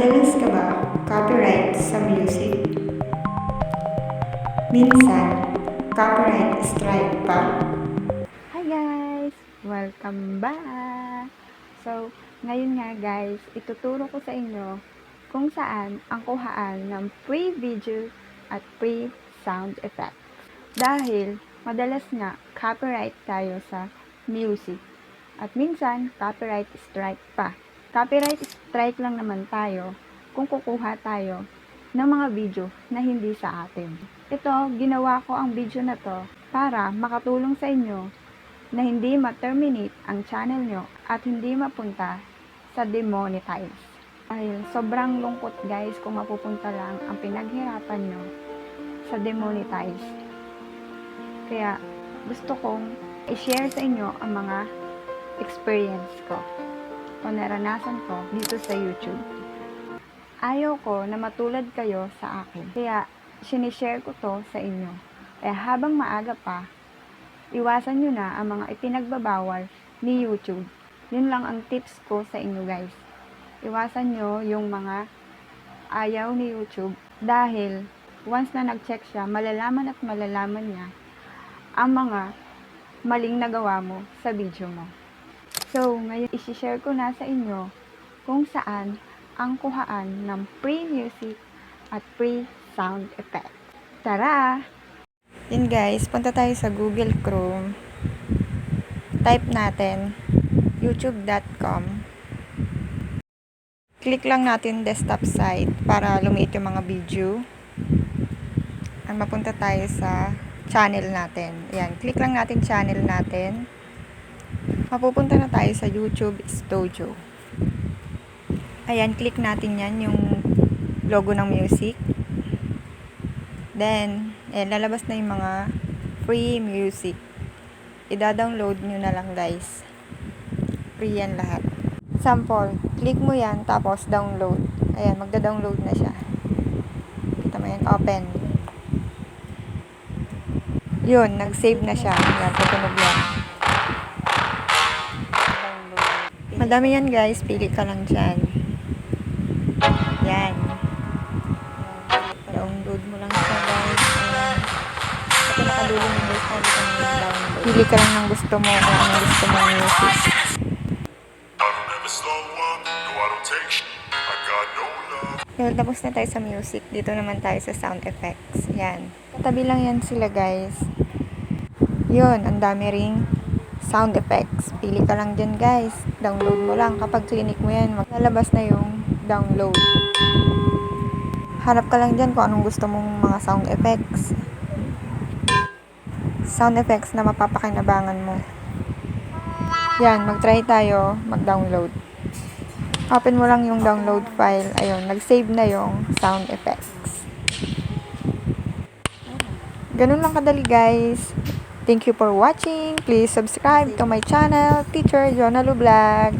Madalas ka ba copyright sa music? Minsan, copyright strike pa? Hi guys! Welcome back! So, ngayon nga guys, ituturo ko sa inyo kung saan ang kuhaan ng free video at free sound effect. Dahil, madalas nga copyright tayo sa music. At minsan, copyright strike pa. Copyright strike lang naman tayo kung kukuha tayo ng mga video na hindi sa atin. Ito, ginawa ko ang video na to para makatulong sa inyo na hindi ma-terminate ang channel nyo at hindi mapunta sa demonetize. Dahil sobrang lungkot guys kung mapupunta lang ang pinaghirapan nyo sa demonetize. Kaya gusto kong i-share sa inyo ang mga experience ko o naranasan ko dito sa YouTube. Ayaw ko na matulad kayo sa akin. Kaya sinishare ko to sa inyo. Kaya habang maaga pa, iwasan nyo na ang mga ipinagbabawal ni YouTube. Yun lang ang tips ko sa inyo guys. Iwasan nyo yung mga ayaw ni YouTube dahil once na nag-check siya, malalaman at malalaman niya ang mga maling nagawa mo sa video mo. So, ngayon isi-share ko na sa inyo kung saan ang kuhaan ng free music at free sound effect. Tara! Yun guys, punta tayo sa Google Chrome. Type natin youtube.com. Click lang natin desktop site para lumiit yung mga video. At mapunta tayo sa channel natin. Ayan, click lang natin channel natin. Mapupunta na tayo sa YouTube Studio. Ayan, click natin yan, yung logo ng music. Then, ayan, lalabas na yung mga free music. Ida-download nyo na lang guys. Free yan lahat. Sample, click mo yan, tapos download. Ayan, magda-download na siya. Kita mo yan, open. Yun, nag-save na siya. Ayan, tutunog yan. Madami yan guys, pili ka lang dyan. Yan. Download mo lang siya guys. Sa pinakadulo ng guys, download. Pili ka lang ng gusto mo kung anong gusto mo music. Well, tapos na tayo sa music. Dito naman tayo sa sound effects. Yan. Katabi lang yan sila guys. Yun, ang dami ring sound effects. Pili ka lang dyan guys. Download mo lang. Kapag clinic mo yan, maglalabas na yung download. Hanap ka lang dyan kung anong gusto mong mga sound effects. Sound effects na mapapakinabangan mo. Yan, mag-try tayo mag-download. Open mo lang yung download file. Ayun, nag-save na yung sound effects. Ganun lang kadali guys. Thank you for watching. Please subscribe to my channel, Teacher Jonalu Vlog.